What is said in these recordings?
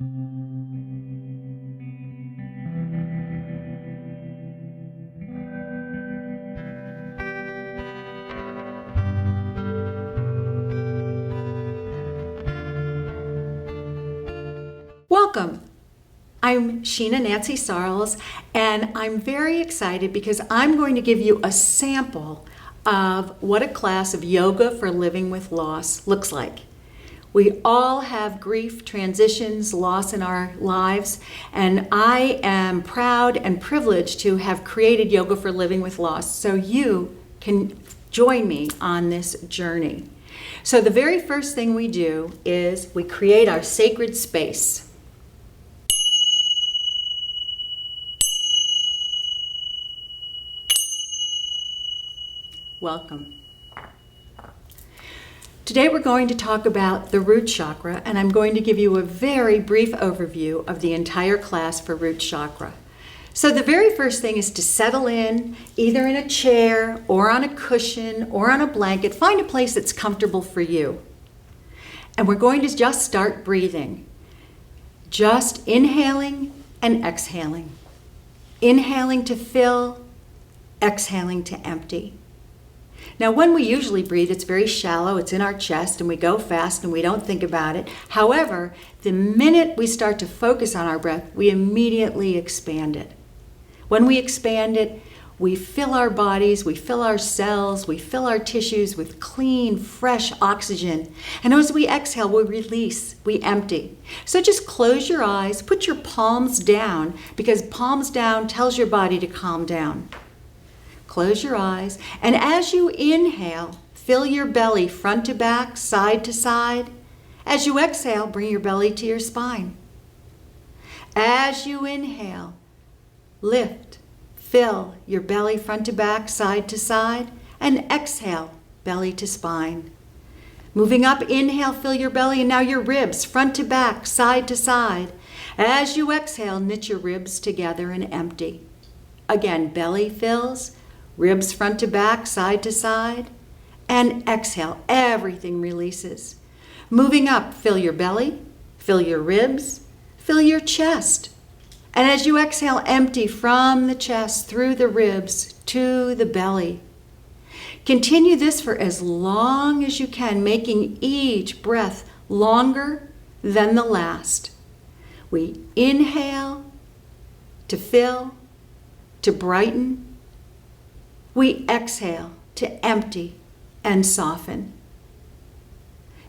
Welcome. I'm Sheena Nancy Sarles, and I'm very excited because I'm going to give you a sample of what a class of yoga for living with loss looks like. We all have grief, transitions, loss in our lives, and I am proud and privileged to have created Yoga for Living with Loss so you can join me on this journey. So the very first thing we do is we create our sacred space. Welcome. Today we're going to talk about the root chakra, and I'm going to give you a very brief overview of the entire class for root chakra. So the very first thing is to settle in, either in a chair or on a cushion or on a blanket. Find a place that's comfortable for you. And we're going to just start breathing. Just inhaling and exhaling. Inhaling to fill, exhaling to empty. Now, when we usually breathe, it's very shallow, it's in our chest, and we go fast and we don't think about it. However, the minute we start to focus on our breath, we immediately expand it. When we expand it, we fill our bodies, we fill our cells, we fill our tissues with clean, fresh oxygen. And as we exhale, we release, we empty. So just close your eyes, put your palms down, because palms down tells your body to calm down. Close your eyes, and as you inhale, fill your belly front to back, side to side. As you exhale, bring your belly to your spine. As you inhale, lift, fill your belly front to back, side to side, and exhale, belly to spine. Moving up, inhale, fill your belly, and now your ribs front to back, side to side. As you exhale, knit your ribs together and empty. Again, belly fills, ribs front to back, side to side, and exhale. Everything releases. Moving up, fill your belly, fill your ribs, fill your chest. And as you exhale, empty from the chest, through the ribs, to the belly. Continue this for as long as you can, making each breath longer than the last. We inhale to fill, to brighten. We exhale to empty and soften.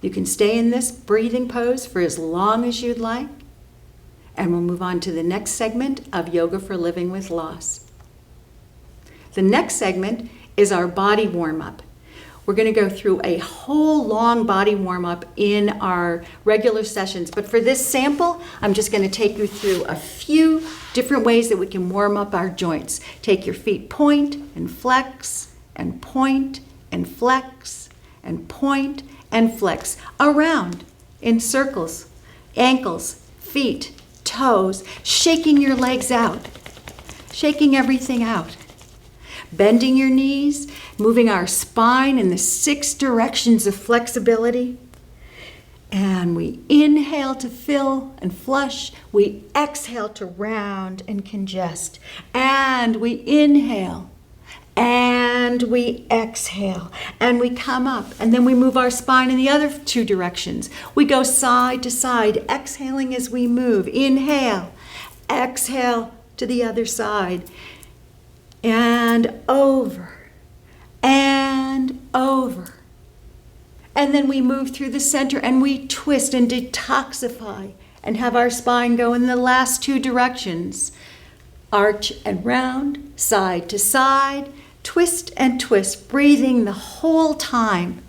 You can stay in this breathing pose for as long as you'd like, and we'll move on to the next segment of Yoga for Living with Loss. The next segment is our body warm-up. We're going to go through a whole long body warm-up in our regular sessions, but for this sample, I'm just going to take you through a few different ways that we can warm up our joints. Take your feet, point and flex, and point and flex, and point and flex, around in circles, ankles, feet, toes, shaking your legs out, shaking everything out. Bending your knees, moving our spine in the 6 directions of flexibility. And we inhale to fill and flush. We exhale to round and congest. And we inhale. And we exhale. And we come up. And then we move our spine in the other 2 directions. We go side to side, exhaling as we move. Inhale. Exhale to the other side. And over, and over. And then we move through the center and we twist and detoxify and have our spine go in the last 2 directions. Arch and round, side to side, twist and twist, breathing the whole time.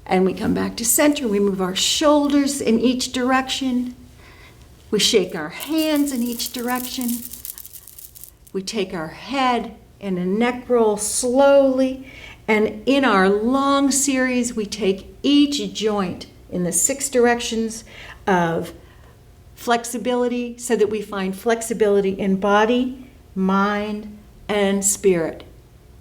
And we come back to center, we move our shoulders in each direction. We shake our hands in each direction. We take our head in a neck roll slowly, and in our long series, we take each joint in the 6 directions of flexibility so that we find flexibility in body, mind, and spirit.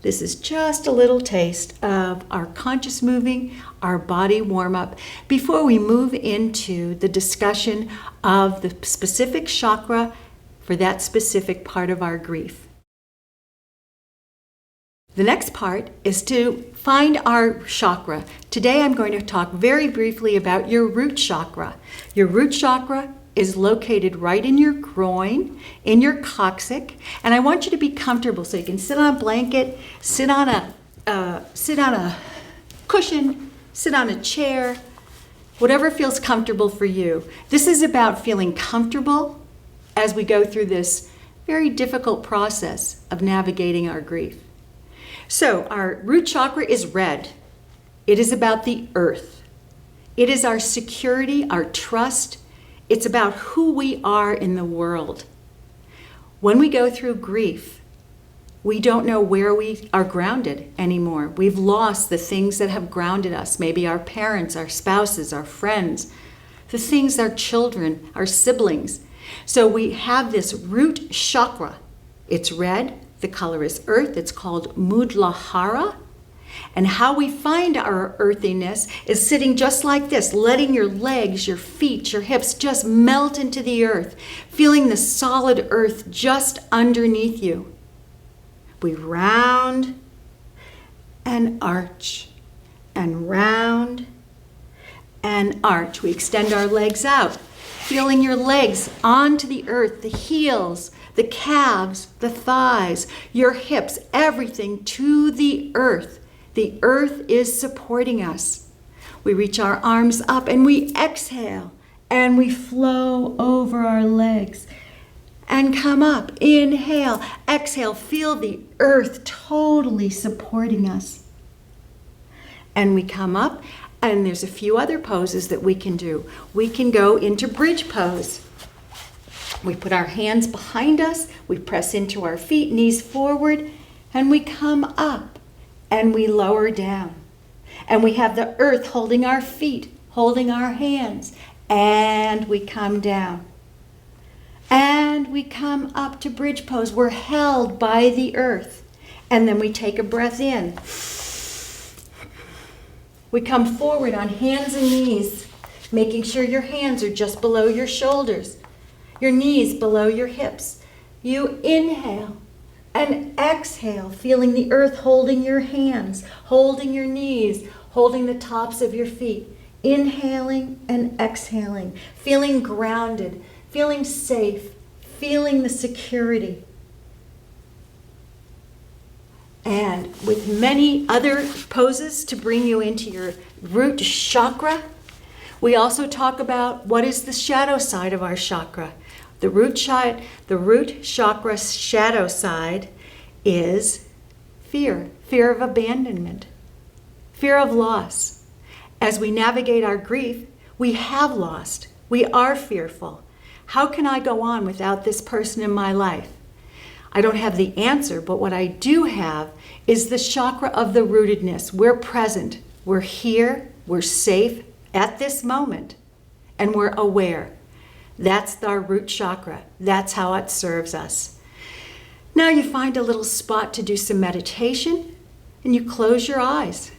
This is just a little taste of our conscious moving, our body warm up, before we move into the discussion of the specific chakra for that specific part of our grief. The next part is to find our chakra. Today I'm going to talk very briefly about your root chakra. Your root chakra is located right in your groin, in your coccyx, and I want you to be comfortable so you can sit on a blanket, sit on a cushion, sit on a chair, whatever feels comfortable for you. This is about feeling comfortable as we go through this very difficult process of navigating our grief. So our root chakra is red. It is about the earth. It is our security, our trust. It's about who we are in the world. When we go through grief, we don't know where we are grounded anymore. We've lost the things that have grounded us, maybe our parents, our spouses, our friends, the things, our children, our siblings. So we have this root chakra. It's red, the color is earth, it's called Mudlahara. And how we find our earthiness is sitting just like this, letting your legs, your feet, your hips just melt into the earth, feeling the solid earth just underneath you. We round and arch and round and arch. We extend our legs out, feeling your legs onto the earth, the heels, the calves, the thighs, your hips, everything to the earth. The earth is supporting us. We reach our arms up and we exhale and we flow over our legs and come up. Inhale, exhale, feel the earth totally supporting us. And we come up, and there's a few other poses that we can do. We can go into bridge pose. We put our hands behind us, we press into our feet, knees forward, and we come up. And we lower down. And we have the earth holding our feet, holding our hands. And we come down. And we come up to bridge pose. We're held by the earth. And then we take a breath in. We come forward on hands and knees, making sure your hands are just below your shoulders, your knees below your hips. You inhale. And exhale, feeling the earth holding your hands, holding your knees, holding the tops of your feet. Inhaling and exhaling, feeling grounded, feeling safe, feeling the security. And with many other poses to bring you into your root chakra, we also talk about what is the shadow side of our chakra. The root chakra shadow side is fear of abandonment, fear of loss. As we navigate our grief, we have lost. We are fearful. How can I go on without this person in my life? I don't have the answer, but what I do have is the chakra of the rootedness. We're present. We're here. We're safe at this moment. And we're aware. That's our root chakra. That's how it serves us. Now you find a little spot to do some meditation, and you close your eyes.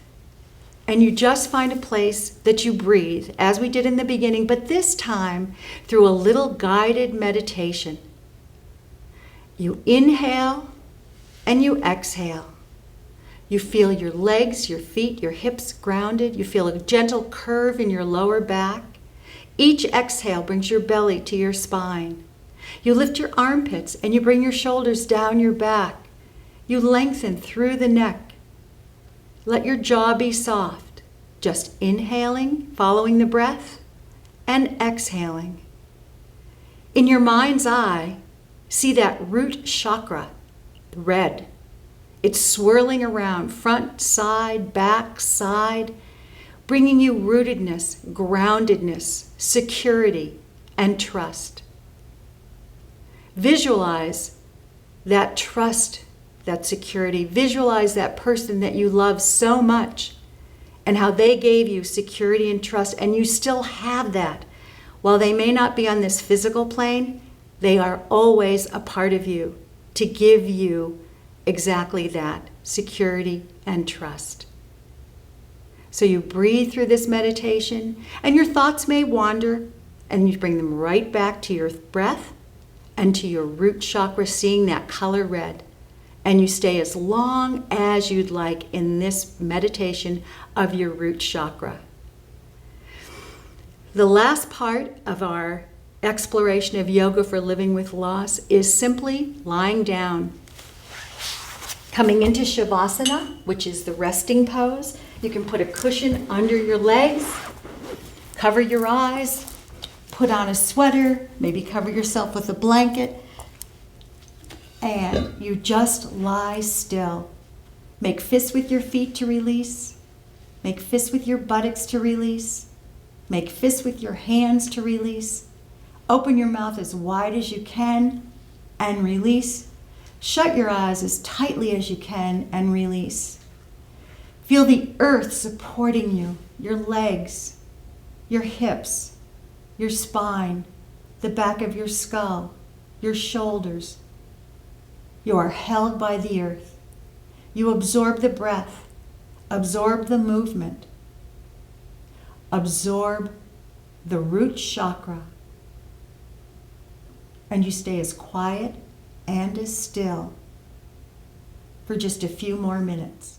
And you just find a place that you breathe, as we did in the beginning, but this time through a little guided meditation. You inhale and you exhale. You feel your legs, your feet, your hips grounded. You feel a gentle curve in your lower back. Each exhale brings your belly to your spine. You lift your armpits and you bring your shoulders down your back. You lengthen through the neck. Let your jaw be soft. Just inhaling, following the breath, and exhaling. In your mind's eye, see that root chakra, red. It's swirling around, front, side, back, side, bringing you rootedness, groundedness, security, and trust. Visualize that trust, that security. Visualize that person that you love so much and how they gave you security and trust, and you still have that. While they may not be on this physical plane, they are always a part of you to give you exactly that, security and trust. So you breathe through this meditation, and your thoughts may wander, and you bring them right back to your breath and to your root chakra, seeing that color red. And you stay as long as you'd like in this meditation of your root chakra. The last part of our exploration of yoga for living with loss is simply lying down. Coming into Shavasana, which is the resting pose. You can put a cushion under your legs, cover your eyes, put on a sweater, maybe cover yourself with a blanket, and you just lie still. Make fists with your feet to release. Make fists with your buttocks to release. Make fists with your hands to release. Open your mouth as wide as you can and release. Shut your eyes as tightly as you can and release. Feel the earth supporting you, your legs, your hips, your spine, the back of your skull, your shoulders. You are held by the earth. You absorb the breath, absorb the movement, absorb the root chakra, and you stay as quiet and as still for just a few more minutes.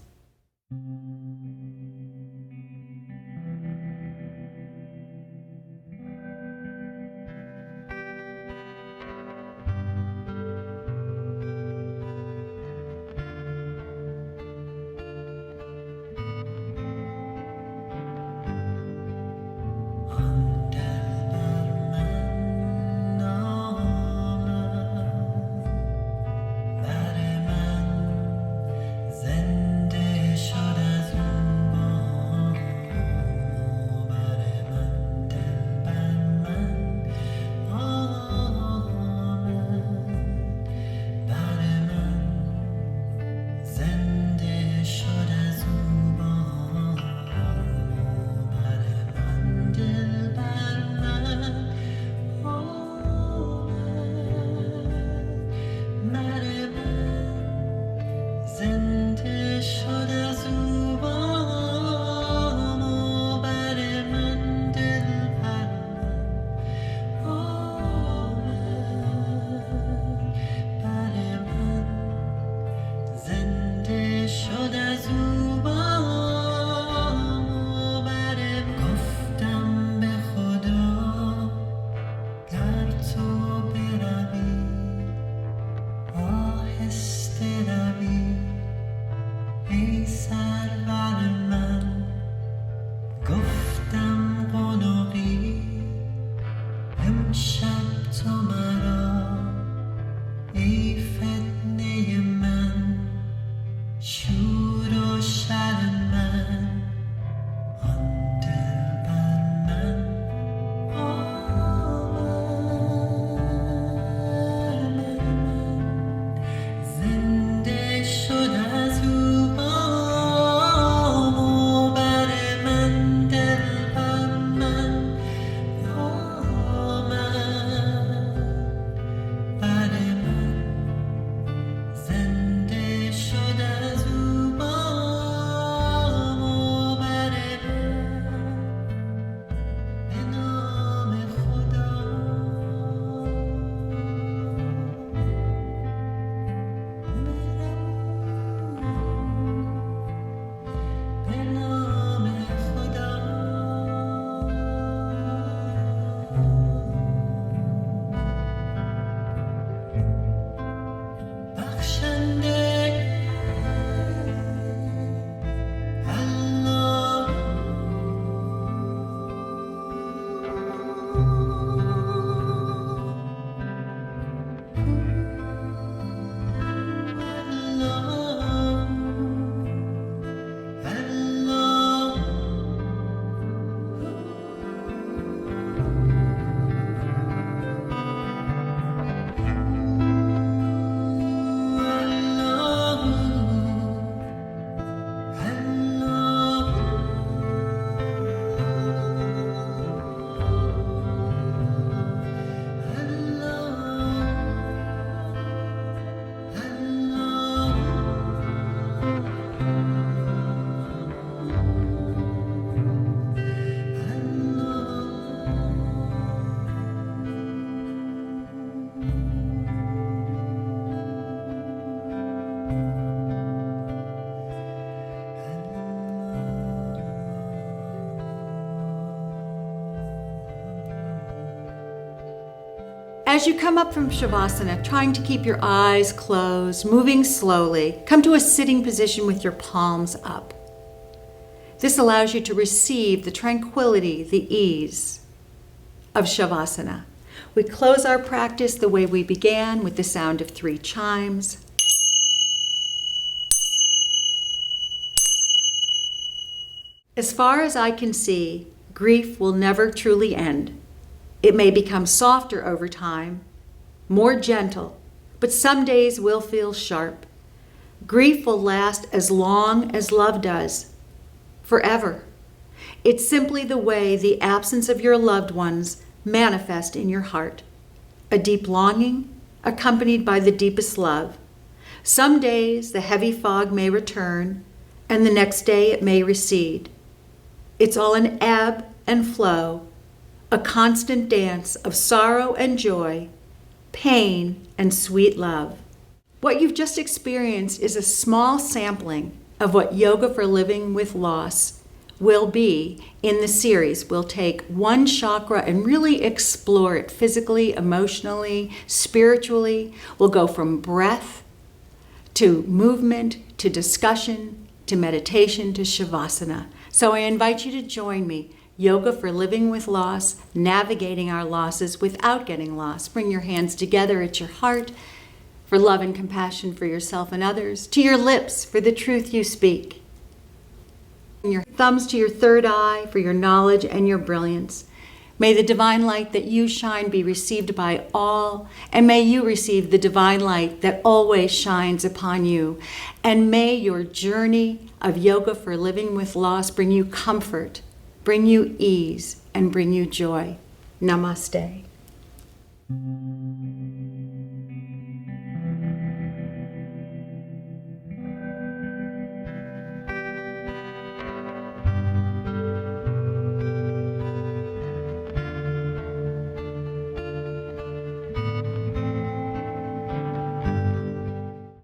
As you come up from Shavasana, trying to keep your eyes closed, moving slowly, come to a sitting position with your palms up. This allows you to receive the tranquility, the ease of Shavasana. We close our practice the way we began, with the sound of 3 chimes. As far as I can see, grief will never truly end. It may become softer over time, more gentle, but some days will feel sharp. Grief will last as long as love does, forever. It's simply the way the absence of your loved ones manifest in your heart. A deep longing accompanied by the deepest love. Some days the heavy fog may return, and the next day it may recede. It's all an ebb and flow, a constant dance of sorrow and joy, pain and sweet love. What you've just experienced is a small sampling of what Yoga for Living with Loss will be in the series. We'll take one chakra and really explore it physically, emotionally, spiritually. We'll go from breath to movement, to discussion, to meditation, to Shavasana. So I invite you to join me. Yoga for Living with Loss, navigating our losses without getting lost. Bring your hands together at your heart for love and compassion for yourself and others, to your lips for the truth you speak, and your thumbs to your third eye for your knowledge and your brilliance. May the divine light that you shine be received by all, and may you receive the divine light that always shines upon you. And may your journey of Yoga for Living with Loss bring you comfort, bring you ease, and bring you joy. Namaste.